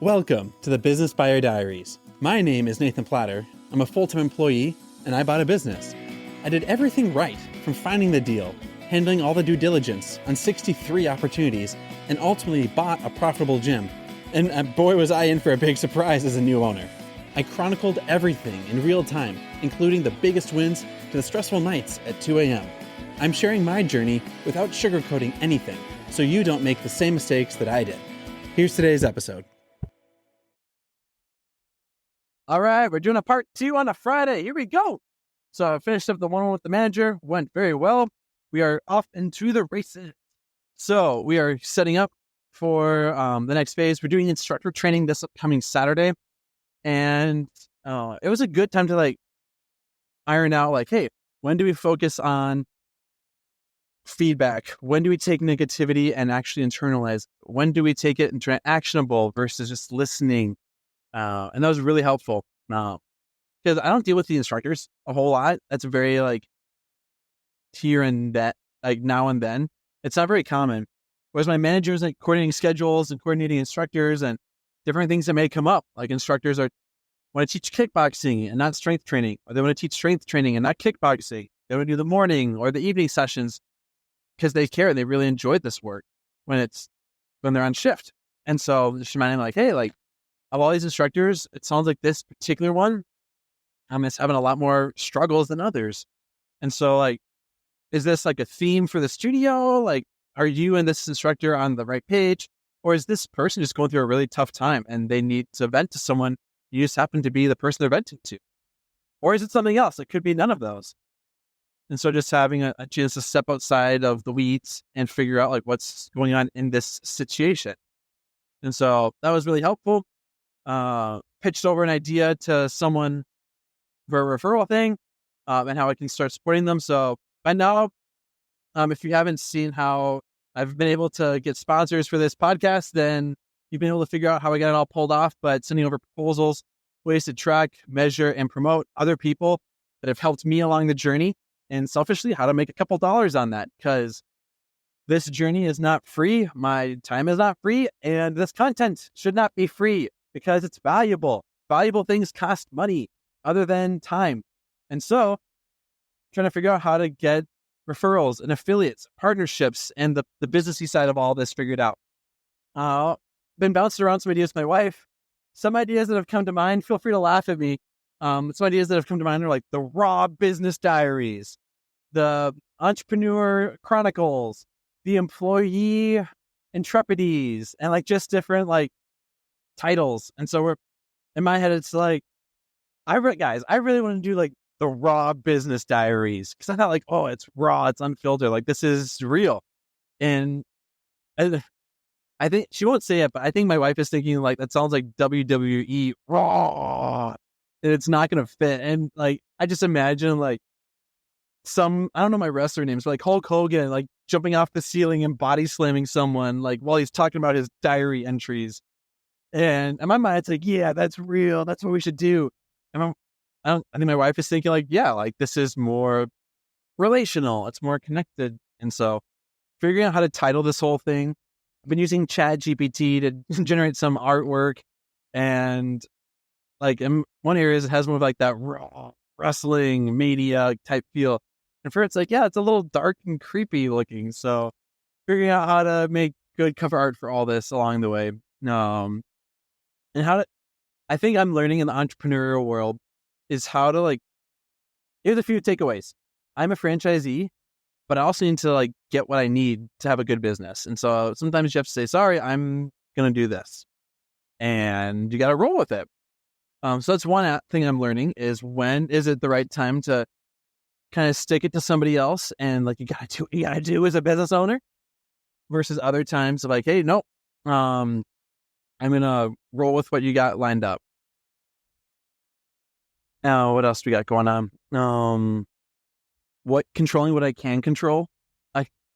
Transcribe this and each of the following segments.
Welcome to the Business Buyer Diaries. My name is Nathan Platter. I'm a full-time employee, and I bought a business. I did everything right, from finding the deal, handling all the due diligence on 63 opportunities, and ultimately bought a profitable gym. And boy, was I in for a big surprise as a new owner. I chronicled everything in real time, including the biggest wins to the stressful nights at 2 a.m. I'm sharing my journey without sugarcoating anything, so you don't make the same mistakes that I did. Here's today's episode. All right, we're doing a part 2 on a Friday. Here we go. So I finished up the one with the manager, went very well. We are off into the races. So we are setting up for the next phase. We're doing instructor training this upcoming Saturday. And it was a good time to iron out hey, when do we focus on feedback? When do we take negativity and actually internalize? When do we take it and turn it actionable versus just listening? And that was really helpful because I don't deal with the instructors a whole lot. That's very here and that, now and then. It's not very common. Whereas my managers coordinating schedules and coordinating instructors and different things that may come up. Instructors want to teach kickboxing and not strength training, or they want to teach strength training and not kickboxing. They want to do the morning or the evening sessions because they care. They really enjoyed this work when they're on shift. And so just reminding them hey, of all these instructors, it sounds like this particular one is having a lot more struggles than others. And so is this a theme for the studio? Are you and this instructor on the right page? Or is this person just going through a really tough time and they need to vent to someone? You just happen to be the person they're venting to. Or is it something else? It could be none of those. And so just having a chance to step outside of the weeds and figure out what's going on in this situation. And so that was really helpful. Pitched over an idea to someone for a referral thing, and how I can start supporting them. So by now, if you haven't seen how I've been able to get sponsors for this podcast, then you've been able to figure out how I got it all pulled off. But sending over proposals, ways to track, measure, and promote other people that have helped me along the journey, and selfishly how to make a couple dollars on that, because this journey is not free. My time is not free, and this content should not be free. Because it's valuable. Valuable things cost money other than time. And so trying to figure out how to get referrals and affiliates, partnerships, and the businessy side of all this figured out. Been bouncing around some ideas with my wife. Some ideas that have come to mind, feel free to laugh at me. Some ideas that have come to mind are the raw business diaries, the entrepreneur chronicles, the employee intrepides, and just different titles. And so we're in my head, it's I really want to do the raw business diaries, because I thought oh, it's raw, it's unfiltered, this is real. And I think she won't say it, but I think my wife is thinking that sounds like WWE raw, and it's not going to fit. And I just imagine I don't know my wrestler names, but Hulk Hogan jumping off the ceiling and body slamming someone while he's talking about his diary entries. And in my mind, it's yeah, that's real. That's what we should do. And I think my wife is thinking this is more relational. It's more connected. And so figuring out how to title this whole thing. I've been using ChatGPT to generate some artwork. And in one area, it has more of that raw wrestling media type feel. And for it's it's a little dark and creepy looking. So figuring out how to make good cover art for all this along the way. And I think I'm learning in the entrepreneurial world is how to here's a few takeaways. I'm a franchisee, but I also need to get what I need to have a good business. And so sometimes you have to say, sorry, I'm going to do this. And you got to roll with it. So that's one thing I'm learning is when is it the right time to kind of stick it to somebody else and you got to do what you got to do as a business owner versus other times of hey, no, I'm going to roll with what you got lined up. Now, what else do we got going on? Controlling what I can control.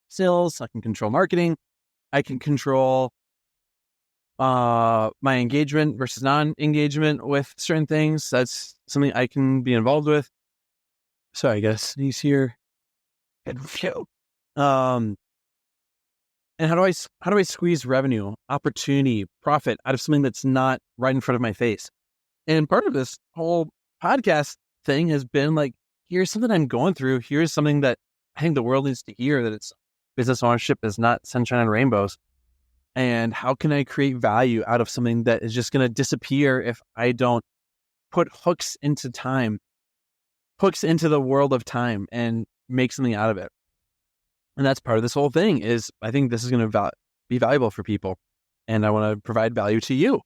Sales, I can control marketing. I can control my engagement versus non-engagement with certain things. That's something I can be involved with. Sorry, I got to sneeze here. And And how do I squeeze revenue, opportunity, profit out of something that's not right in front of my face? And part of this whole podcast thing has been like, here's something I'm going through. Here's something that I think the world needs to hear, that it's business ownership is not sunshine and rainbows. And how can I create value out of something that is just going to disappear if I don't put hooks into the world of time and make something out of it? And that's part of this whole thing is I think this is going to be valuable for people. And I want to provide value to you.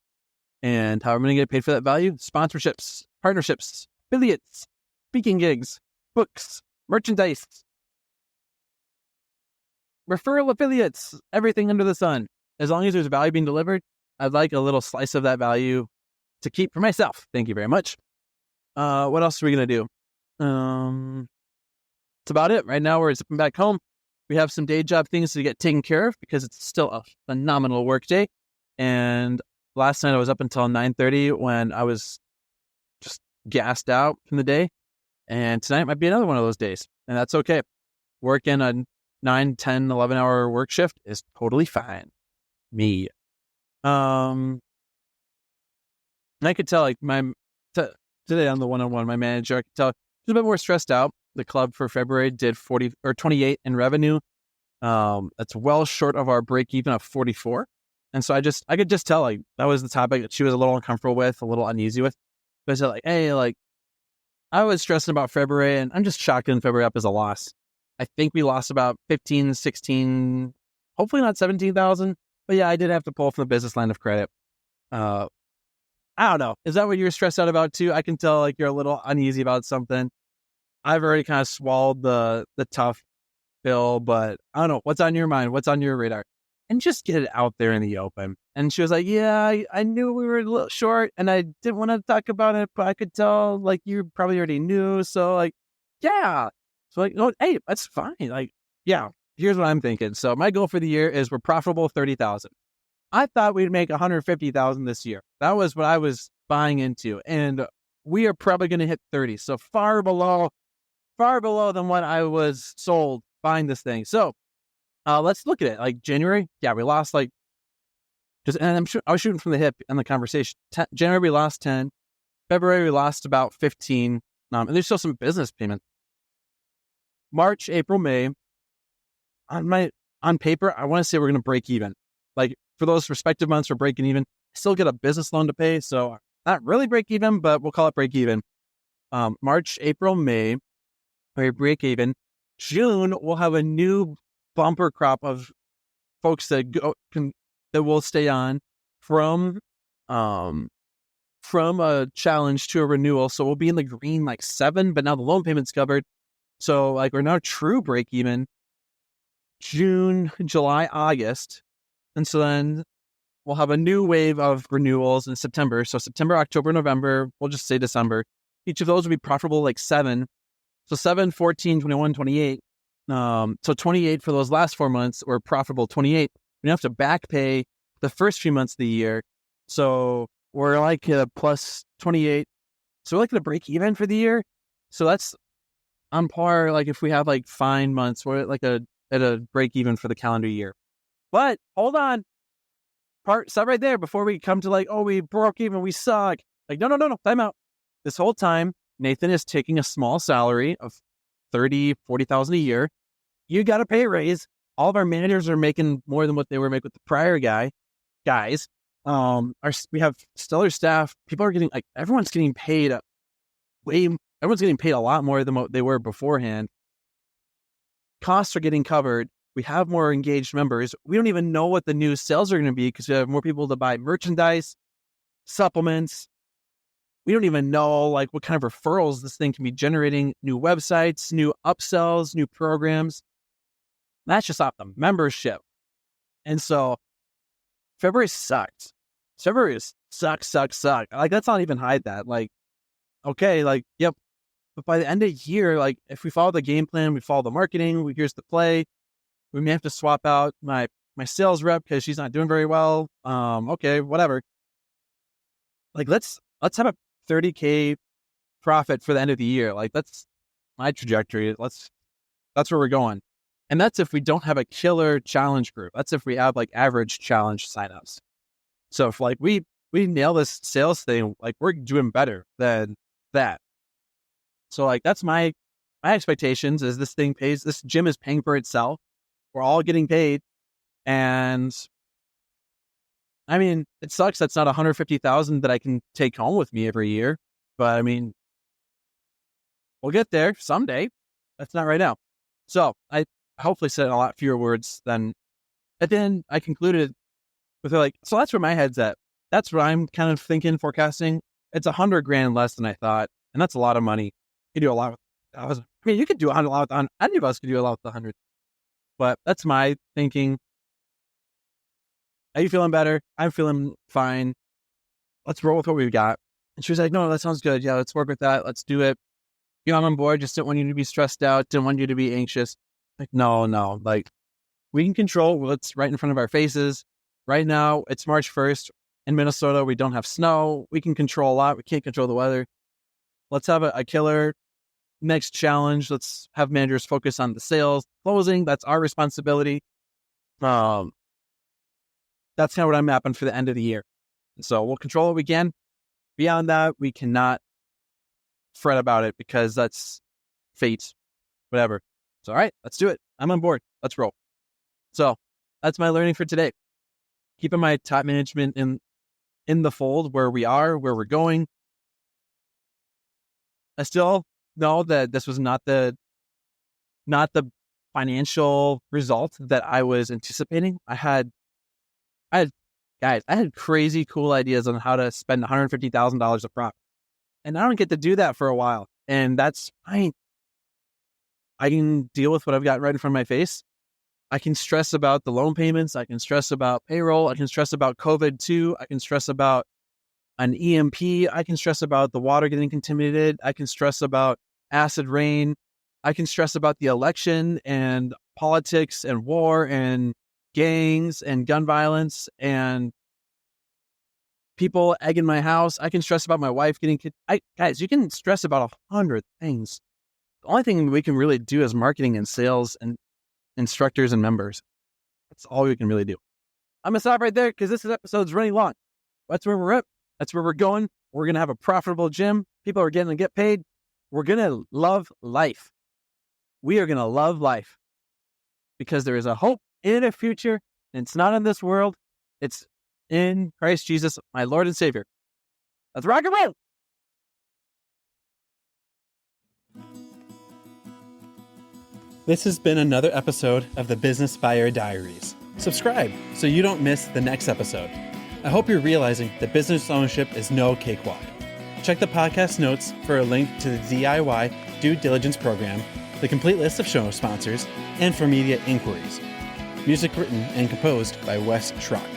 And how am I going to get paid for that value? Sponsorships, partnerships, affiliates, speaking gigs, books, merchandise, referral affiliates, everything under the sun. As long as there's value being delivered, I'd like a little slice of that value to keep for myself. Thank you very much. What else are we going to do? That's about it. Right now, we're zipping back home. We have some day job things to get taken care of because it's still a phenomenal work day. And last night I was up until 9:30 when I was just gassed out from the day. And tonight might be another one of those days. And that's okay. Working a 9, 10, 11-hour work shift is totally fine. Me. And I could tell like today on the one-on-one, my manager, I could tell she's a bit more stressed out. The club for February did 28 in revenue. That's well short of our break even of 44. And so I could just tell like that was the topic that she was a little uncomfortable with, a little uneasy with. But I said like, hey, like I was stressing about February and I'm just shocked in February up as a loss. I think we lost about 15, 16, hopefully not 17,000. But yeah, I did have to pull from the business line of credit. I don't know. Is that what you're stressed out about too? I can tell like you're a little uneasy about something. I've already kind of swallowed the tough pill, but I don't know. What's on your mind? What's on your radar? And just get it out there in the open. And she was like, yeah, I knew we were a little short and I didn't want to talk about it, but I could tell like you probably already knew. So like, yeah. So like, no, hey, that's fine. Like, yeah, here's what I'm thinking. So my goal for the year is we're profitable 30,000. I thought we'd make 150,000 this year. That was what I was buying into. And we are probably going to hit 30. So far below than what I was sold buying this thing. So let's look at it. Like January, yeah, we lost like and I was shooting from the hip in the conversation. January we lost 10. February we lost about 15. And there's still some business payments. March, April, May. On paper, I want to say we're going to break even. Like for those respective months, we're breaking even. I still get a business loan to pay, so not really break even, but we'll call it break even. March, April, May, we break even. June, we'll have a new bumper crop of folks that will stay on from a challenge to a renewal. So we'll be in the green like 7, but now the loan payment's covered. So like we're now true break even. June, July, August. And so then we'll have a new wave of renewals in September. So September, October, November, we'll just say December. Each of those will be profitable like 7. So 7, 14, 21, 28. So 28 for those last 4 months or profitable 28. We don't have to back pay the first few months of the year. So we're like plus 28. So we're like to break even for the year. So that's on par. Like if we have like fine months, we're like at a break even for the calendar year. But hold on. Stop right there before we come to like, oh, we broke even, we suck. Like, no, time out. This whole time, Nathan is taking a small salary of 30, 40,000 a year. You got a pay raise. All of our managers are making more than what they were making with the prior guys. We have stellar staff. People are getting like, everyone's getting paid everyone's getting paid a lot more than what they were beforehand. Costs are getting covered. We have more engaged members. We don't even know what the new sales are going to be because we have more people to buy merchandise, supplements. We don't even know like what kind of referrals this thing can be generating, new websites, new upsells, new programs. That's just off the membership. And so February sucked. February suck. Like, let's not even hide that. Like, okay, like, yep. But by the end of the year, like if we follow the game plan, we follow the marketing, here's the play. We may have to swap out my sales rep because she's not doing very well. Okay, whatever. Like let's have a 30K profit for the end of the year. Like that's my trajectory. That's where we're going. And that's if we don't have a killer challenge group. That's if we have like average challenge signups. So if like we nail this sales thing, like we're doing better than that. So like that's my expectations is this gym is paying for itself. We're all getting paid. And I mean, it sucks that's not $150,000 that I can take home with me every year. But I mean, we'll get there someday. That's not right now. So I hopefully said a lot fewer words than, and then I concluded with like, so that's where my head's at. That's what I'm kind of thinking, forecasting. It's $100,000 less than I thought. And that's a lot of money. You do a lot with, you could do a lot with 100. Any of us could do a lot with 100. But that's my thinking. Are you feeling better? I'm feeling fine. Let's roll with what we've got. And she was like, no, that sounds good. Yeah, let's work with that. Let's do it. I'm on board. Just didn't want you to be stressed out. Didn't want you to be anxious. Like, no. Like, we can control what's right in front of our faces. Right now, it's March 1st. In Minnesota, we don't have snow. We can control a lot. We can't control the weather. Let's have a killer next challenge. Let's have managers focus on the sales, closing. That's our responsibility. That's kind of what I'm mapping for the end of the year. So we'll control what we can. Beyond that, we cannot fret about it because that's fate, whatever. So, all right, let's do it. I'm on board. Let's roll. So that's my learning for today. Keeping my top management in the fold where we are, where we're going. I still know that this was not the financial result that I was anticipating. I had crazy cool ideas on how to spend $150,000 of profit. And I don't get to do that for a while. And that's fine. I can deal with what I've got right in front of my face. I can stress about the loan payments. I can stress about payroll. I can stress about COVID too. I can stress about an EMP. I can stress about the water getting contaminated. I can stress about acid rain. I can stress about the election and politics and war and gangs and gun violence and people egging my house. I can stress about my wife getting kids. Guys, you can stress about 100 things. The only thing we can really do is marketing and sales and instructors and members. That's all we can really do. I'm going to stop right there because this episode's running long. That's where we're at. That's where we're going. We're going to have a profitable gym. People are getting to get paid. We're going to love life. We are going to love life because there is a hope in a future. And it's not in this world. It's in Christ Jesus, my Lord and Savior. Let's rock and roll. This has been another episode of the Business Buyer Diaries. Subscribe so you don't miss the next episode. I hope you're realizing that business ownership is no cakewalk. Check the podcast notes for a link to the DIY Due Diligence program, the complete list of show sponsors, and for media inquiries. Music written and composed by Wes Schrock.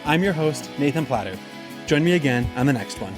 I'm your host, Nathan Platter. Join me again on the next one.